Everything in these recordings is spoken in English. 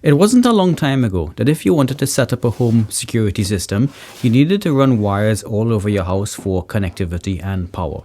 It wasn't a long time ago that if you wanted to set up a home security system, you needed to run wires all over your house for connectivity and power.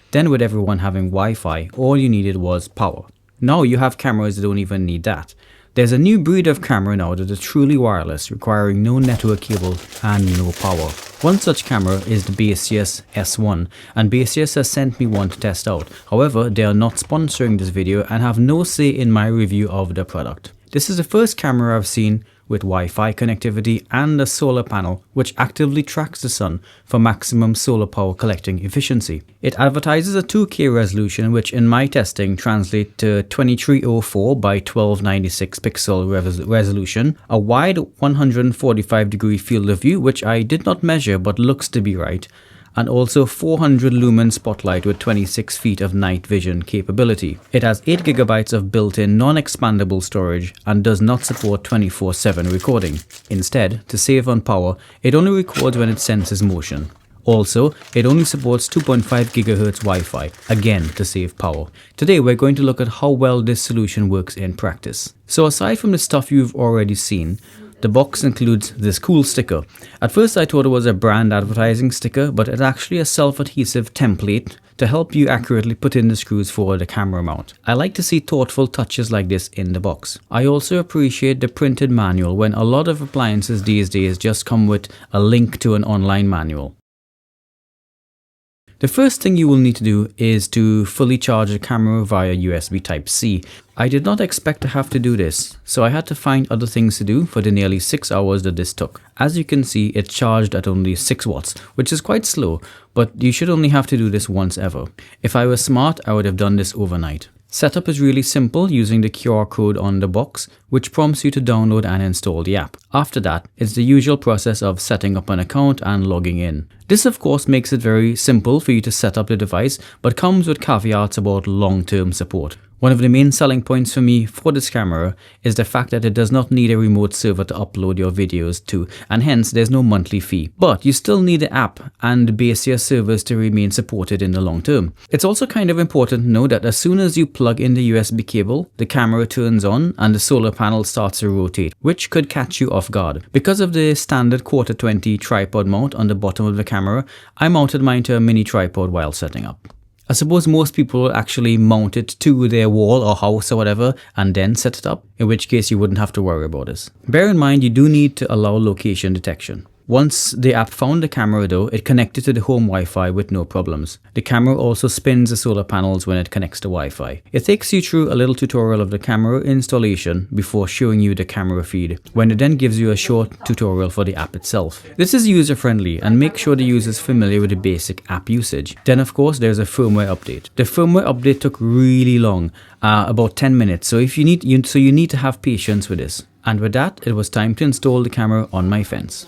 Then with everyone having Wi-Fi, all you needed was power. Now you have cameras that don't even need that. There's a new breed of camera now that is truly wireless, requiring no network cable and no power. One such camera is the Baseus S1, and Baseus has sent me one to test out. However, they are not sponsoring this video and have no say in my review of the product. This is the first camera I've seen with Wi-Fi connectivity and a solar panel which actively tracks the sun for maximum solar power collecting efficiency. It advertises a 2K resolution which in my testing translates to 2304 by 1296 pixel resolution, a wide 145 degree field of view which I did not measure but looks to be right, and also 400 lumen spotlight with 26 feet of night vision capability. It has 8GB of built-in non-expandable storage and does not support 24/7 recording. Instead, to save on power, it only records when it senses motion. Also, it only supports 2.5 GHz Wi-Fi, again to save power. Today we're going to look at how well this solution works in practice. So aside from the stuff you've already seen, the box includes this cool sticker. At first I thought it was a brand advertising sticker, but it's actually a self-adhesive template to help you accurately put in the screws for the camera mount. I like to see thoughtful touches like this in the box. I also appreciate the printed manual when a lot of appliances these days just come with a link to an online manual. The first thing you will need to do is to fully charge the camera via USB Type-C. I did not expect to have to do this, so I had to find other things to do for the nearly 6 hours that this took. As you can see, it charged at only 6 watts, which is quite slow, but you should only have to do this once ever. If I was smart, I would have done this overnight. Setup is really simple using the QR code on the box, which prompts you to download and install the app. After that, it's the usual process of setting up an account and logging in. This of course makes it very simple for you to set up the device, but comes with caveats about long-term support. One of the main selling points for me for this camera is the fact that it does not need a remote server to upload your videos to, and hence there's no monthly fee. But you still need the app and the Baseus servers to remain supported in the long term. It's also kind of important to know that as soon as you plug in the USB cable, the camera turns on and the solar panel starts to rotate, which could catch you off guard. Because of the standard 1/4-20 tripod mount on the bottom of the camera, I mounted mine to a mini tripod while setting up. I suppose most people will actually mount it to their wall or house or whatever and then set it up, in which case you wouldn't have to worry about this. Bear in mind you do need to allow location detection. Once the app found the camera though, it connected to the home Wi-Fi with no problems. The camera also spins the solar panels when it connects to Wi-Fi. It takes you through a little tutorial of the camera installation before showing you the camera feed, when it then gives you a short tutorial for the app itself. This is user friendly and make sure the user is familiar with the basic app usage. Then of course there's a firmware update. The firmware update took really long, about 10 minutes, so you need to have patience with this. And with that, it was time to install the camera on my fence.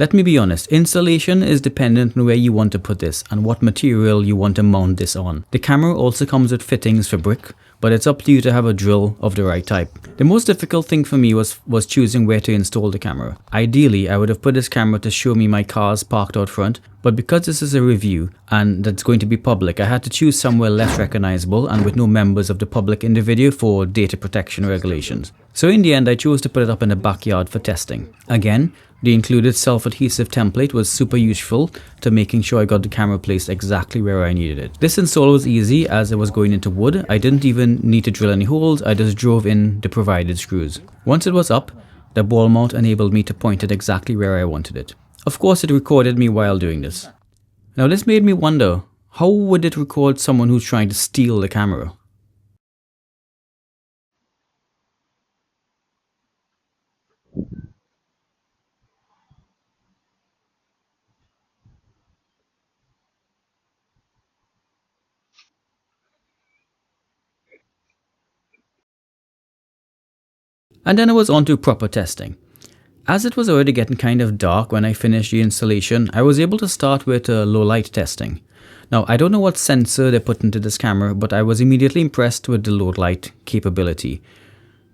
Let me be honest, installation is dependent on where you want to put this and what material you want to mount this on. The camera also comes with fittings for brick, but it's up to you to have a drill of the right type. The most difficult thing for me was choosing where to install the camera. Ideally, I would have put this camera to show me my cars parked out front, but because this is a review and that's going to be public, I had to choose somewhere less recognizable and with no members of the public in the video for data protection regulations. So in the end, I chose to put it up in the backyard for testing. Again, the included self-adhesive template was super useful to making sure I got the camera placed exactly where I needed it. This install was easy as it was going into wood. I didn't even need to drill any holes, I just drove in the provided screws. Once it was up, the ball mount enabled me to point it exactly where I wanted it. Of course it recorded me while doing this. Now this made me wonder, how would it record someone who's trying to steal the camera? And then I was on to proper testing. As it was already getting kind of dark when I finished the installation, I was able to start with low light testing. Now I don't know what sensor they put into this camera, but I was immediately impressed with the low light capability.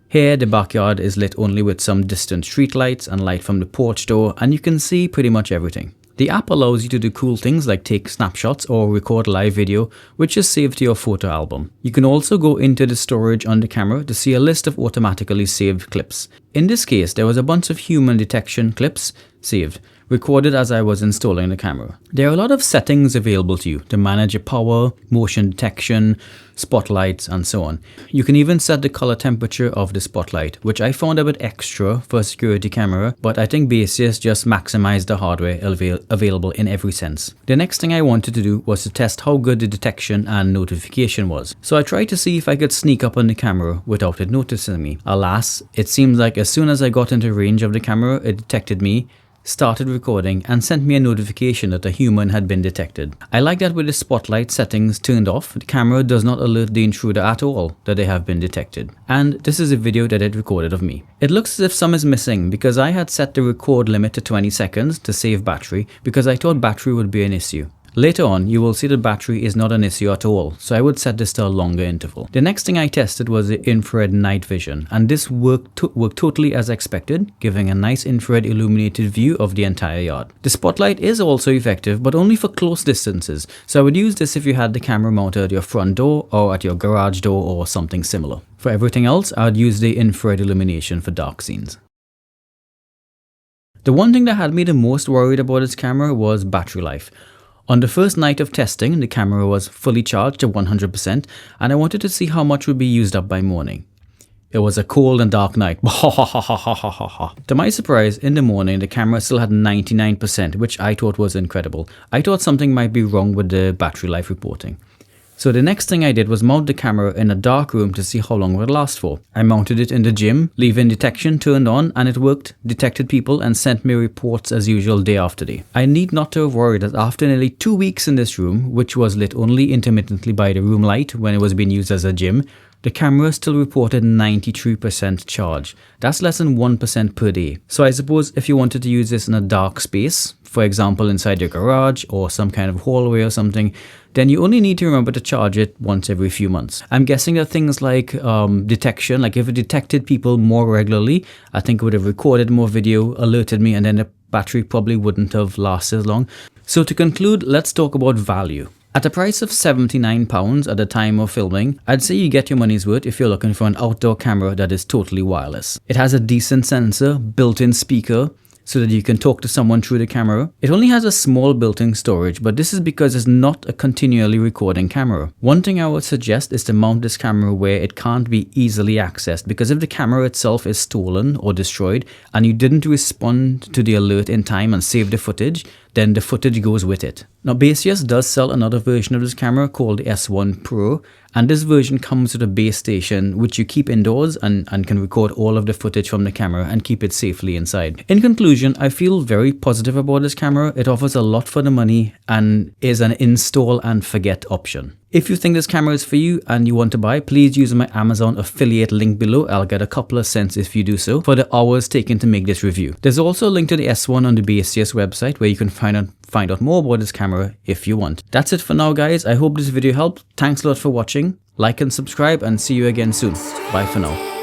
Here the backyard is lit only with some distant street lights and light from the porch door, and you can see pretty much everything. The app allows you to do cool things like take snapshots or record live video, which is saved to your photo album. You can also go into the storage on the camera to see a list of automatically saved clips. In this case, there was a bunch of human detection clips saved, recorded as I was installing the camera. There are a lot of settings available to you to manage your power, motion detection, spotlights, and so on. You can even set the color temperature of the spotlight, which I found a bit extra for a security camera, but I think Baseus just maximized the hardware available in every sense. The next thing I wanted to do was to test how good the detection and notification was. So I tried to see if I could sneak up on the camera without it noticing me. Alas, it seems like as soon as I got into range of the camera, it detected me, started recording, and sent me a notification that a human had been detected. I like that with the spotlight settings turned off, the camera does not alert the intruder at all that they have been detected. And this is a video that it recorded of me. It looks as if some is missing because I had set the record limit to 20 seconds to save battery because I thought battery would be an issue. Later on, you will see the battery is not an issue at all, so I would set this to a longer interval. The next thing I tested was the infrared night vision, and this worked totally as expected, giving a nice infrared illuminated view of the entire yard. The spotlight is also effective, but only for close distances, so I would use this if you had the camera mounted at your front door or at your garage door or something similar. For everything else, I would use the infrared illumination for dark scenes. The one thing that had me the most worried about this camera was battery life. On the first night of testing, the camera was fully charged to 100%, and I wanted to see how much would be used up by morning. It was a cold and dark night. To my surprise, in the morning, the camera still had 99%, which I thought was incredible. I thought something might be wrong with the battery life reporting. So the next thing I did was mount the camera in a dark room to see how long it would last for. I mounted it in the gym, leaving detection turned on, and it worked, detected people, and sent me reports as usual day after day. I need not to have worried that after nearly 2 weeks in this room, which was lit only intermittently by the room light when it was being used as a gym, the camera still reported 93% charge. That's less than 1% per day. So I suppose if you wanted to use this in a dark space, for example inside your garage or some kind of hallway or something, then you only need to remember to charge it once every few months. I'm guessing that things like detection, like if it detected people more regularly, I think it would have recorded more video, alerted me, and then the battery probably wouldn't have lasted as long. So to conclude, let's talk about value. At a price of £79 at the time of filming, I'd say you get your money's worth if you're looking for an outdoor camera that is totally wireless. It has a decent sensor, built-in speaker, so that you can talk to someone through the camera. It only has a small built-in storage, but this is because it's not a continually recording camera. One thing I would suggest is to mount this camera where it can't be easily accessed, because if the camera itself is stolen or destroyed and you didn't respond to the alert in time and save the footage, then the footage goes with it. Now Baseus does sell another version of this camera called the S1 Pro, and this version comes with a base station which you keep indoors and can record all of the footage from the camera and keep it safely inside. In conclusion, I feel very positive about this camera. It offers a lot for the money and is an install and forget option. If you think this camera is for you and you want to buy, please use my Amazon affiliate link below. I'll get a couple of cents if you do so for the hours taken to make this review. There's also a link to the S1 on the Baseus website where you can find out more about this camera if you want. That's it for now, guys. I hope this video helped. Thanks a lot for watching. Like and subscribe, and see you again soon. Bye for now.